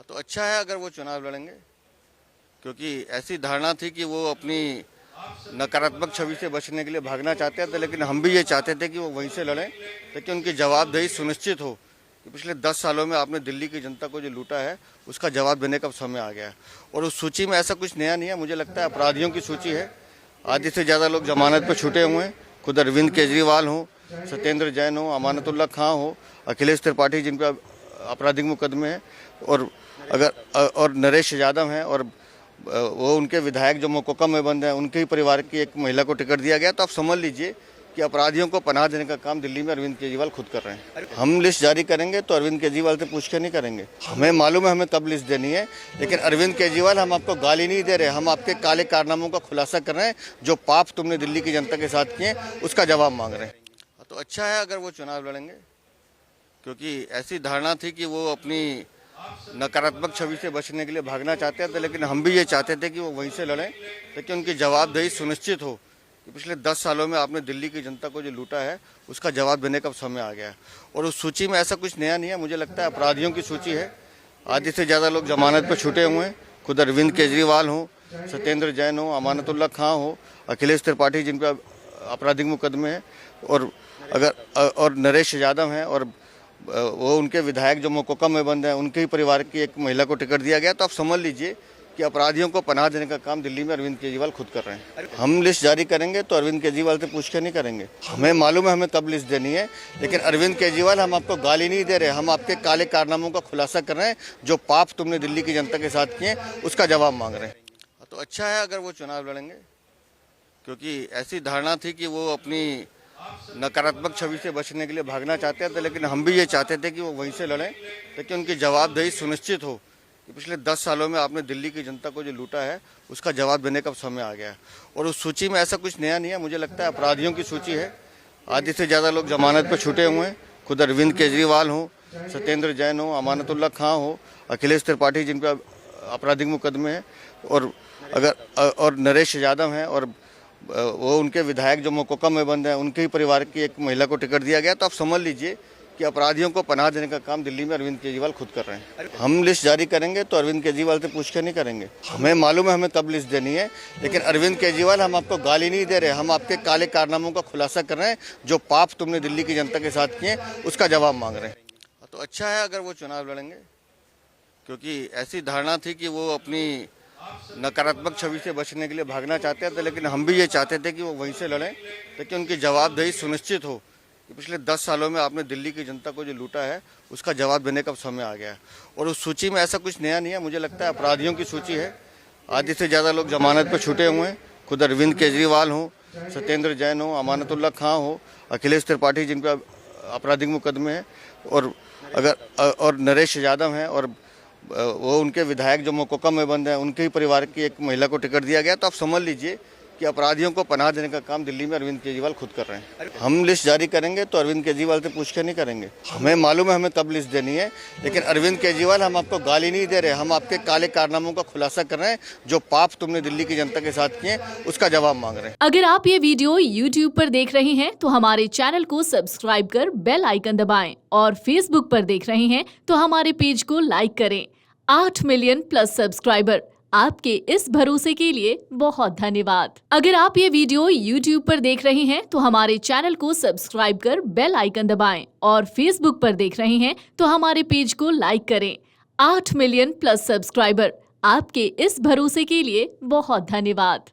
तो अच्छा है अगर वो चुनाव लड़ेंगे, क्योंकि ऐसी धारणा थी कि वो अपनी नकारात्मक छवि से बचने के लिए भागना चाहते थे, लेकिन हम भी ये चाहते थे कि वो वहीं से लड़ें ताकि उनकी जवाबदेही सुनिश्चित हो कि पिछले 10 सालों में आपने दिल्ली की जनता को जो लूटा है उसका जवाब देने का समय आ गया है। और उस सूची में ऐसा कुछ नया नहीं है, मुझे लगता है अपराधियों की सूची है। आधे से ज़्यादा लोग जमानत पर छूटे हुए हैं, खुद अरविंद केजरीवाल हो, सत्येंद्र जैन हो, अमानतुल्लाह खां हो, अखिलेश त्रिपाठी जिन पर आपराधिक मुकदमे हैं, और नरेश यादव हैं, और वो उनके विधायक जो मोकोका में बंद हैं, उनके ही परिवार की एक महिला को टिकट दिया गया। तो आप समझ लीजिए कि अपराधियों को पनाह देने का काम दिल्ली में अरविंद केजरीवाल खुद कर रहे हैं। हम लिस्ट जारी करेंगे तो अरविंद केजरीवाल से पूछ के नहीं करेंगे, हमें मालूम है हमें कब लिस्ट देनी है। लेकिन अरविंद केजरीवाल, हम आपको गाली नहीं दे रहे, हम आपके काले कारनामों का खुलासा कर रहे हैं। जो पाप तुमने दिल्ली की जनता के साथ किए उसका जवाब मांग रहे हैं। तो अच्छा है अगर वो चुनाव लड़ेंगे, क्योंकि ऐसी धारणा थी कि वो अपनी नकारात्मक छवि से बचने के लिए भागना चाहते थे, लेकिन हम भी ये चाहते थे कि वो वहीं से लड़ें ताकि उनकी जवाबदेही सुनिश्चित हो कि पिछले 10 सालों में आपने दिल्ली की जनता को जो लूटा है उसका जवाब देने का समय आ गया है। और उस सूची में ऐसा कुछ नया नहीं है, मुझे लगता है अपराधियों की सूची है। आधे से ज़्यादा लोग जमानत पर छूटे हुए हैं, खुद अरविंद केजरीवाल हो, सत्येंद्र जैन हो, अमानतुल्लाह खां हो, अखिलेश त्रिपाठी जिन पर आपराधिक मुकदमे हैं, और नरेश यादव हैं, और वो उनके विधायक जो मोकोका में बंद हैं, उनके ही परिवार की एक महिला को टिकट दिया गया। तो आप समझ लीजिए कि अपराधियों को पनाह देने का काम दिल्ली में अरविंद केजरीवाल खुद कर रहे हैं। हम लिस्ट जारी करेंगे तो अरविंद केजरीवाल से पूछ के नहीं करेंगे, हमें मालूम है हमें कब लिस्ट देनी है। लेकिन अरविंद केजरीवाल, हम आपको गाली नहीं दे रहे, हम आपके काले कारनामों का खुलासा कर रहे हैं। जो पाप तुमने दिल्ली की जनता के साथ किए उसका जवाब मांग रहे हैं। तो अच्छा है अगर वो चुनाव लड़ेंगे, क्योंकि ऐसी धारणा थी कि वो अपनी नकारात्मक छवि से बचने के लिए भागना चाहते थे, लेकिन हम भी ये चाहते थे कि वो वहीं से लड़ें ताकि उनकी जवाबदेही सुनिश्चित हो कि पिछले 10 सालों में आपने दिल्ली की जनता को जो लूटा है उसका जवाब देने का समय आ गया है। और उस सूची में ऐसा कुछ नया नहीं है, मुझे लगता है अपराधियों की सूची है। आधे से ज़्यादा लोग जमानत पर छूटे हुए हैं, खुद अरविंद केजरीवाल हो, सत्येंद्र जैन हो, अमानतुल्लाह खां हो, अखिलेश त्रिपाठी जिन पर आपराधिक मुकदमे हैं, और नरेश यादव हैं, और वो उनके विधायक जो मोकोका में बंद हैं, उनके ही परिवार की एक महिला को टिकट दिया गया। तो आप समझ लीजिए कि अपराधियों को पनाह देने का काम दिल्ली में अरविंद केजरीवाल खुद कर रहे हैं। हम लिस्ट जारी करेंगे तो अरविंद केजरीवाल से पूछ के नहीं करेंगे, हमें मालूम है हमें कब लिस्ट देनी है। लेकिन अरविंद केजरीवाल, हम आपको गाली नहीं दे रहे, हम आपके काले कारनामों का खुलासा कर रहे हैं। जो पाप तुमने दिल्ली की जनता के साथ किए उसका जवाब मांग रहे हैं। तो अच्छा है अगर वो चुनाव लड़ेंगे, क्योंकि ऐसी धारणा थी कि वो अपनी नकारात्मक छवि से बचने के लिए भागना चाहते थे, लेकिन हम भी ये चाहते थे कि वो वहीं से लड़ें ताकि उनकी जवाबदेही सुनिश्चित हो कि पिछले 10 सालों में आपने दिल्ली की जनता को जो लूटा है उसका जवाब देने का समय आ गया है। और उस सूची में ऐसा कुछ नया नहीं है, मुझे लगता है अपराधियों की सूची है। आधे से ज़्यादा लोग जमानत पर छूटे हुए हैं, खुद अरविंद केजरीवाल हो, सत्येंद्र जैन हो, अमानतुल्लाह खां हो, अखिलेश त्रिपाठी जिन पर आपराधिक मुकदमे हैं, और नरेश यादव हैं, और वो उनके विधायक जो मोकोका में बंद हैं, उनके ही परिवार की एक महिला को टिकट दिया गया। तो आप समझ लीजिए कि अपराधियों को पनाह देने का काम दिल्ली में अरविंद केजरीवाल खुद कर रहे हैं। हम लिस्ट जारी करेंगे तो अरविंद केजरीवाल से पूछ के नहीं करेंगे, हमें मालूम है हमें कब लिस्ट देनी है। लेकिन अरविंद केजरीवाल, हम आपको गाली नहीं दे रहे, हम आपके काले कारनामों का खुलासा कर रहे हैं। जो पाप तुमने दिल्ली की जनता के साथ किए उसका जवाब मांग रहे हैं। अगर आप ये वीडियो YouTube पर देख रहे हैं तो हमारे चैनल को सब्सक्राइब कर बेल आइकन दबाएं, और Facebook पर देख रहे हैं तो हमारे पेज को लाइक करें। 8 मिलियन प्लस सब्सक्राइबर, आपके इस भरोसे के लिए बहुत धन्यवाद। अगर आप ये वीडियो YouTube पर देख रहे हैं तो हमारे चैनल को सब्सक्राइब कर बेल आइकन दबाएं, और Facebook पर देख रहे हैं तो हमारे पेज को लाइक करें। 8 मिलियन प्लस सब्सक्राइबर, आपके इस भरोसे के लिए बहुत धन्यवाद।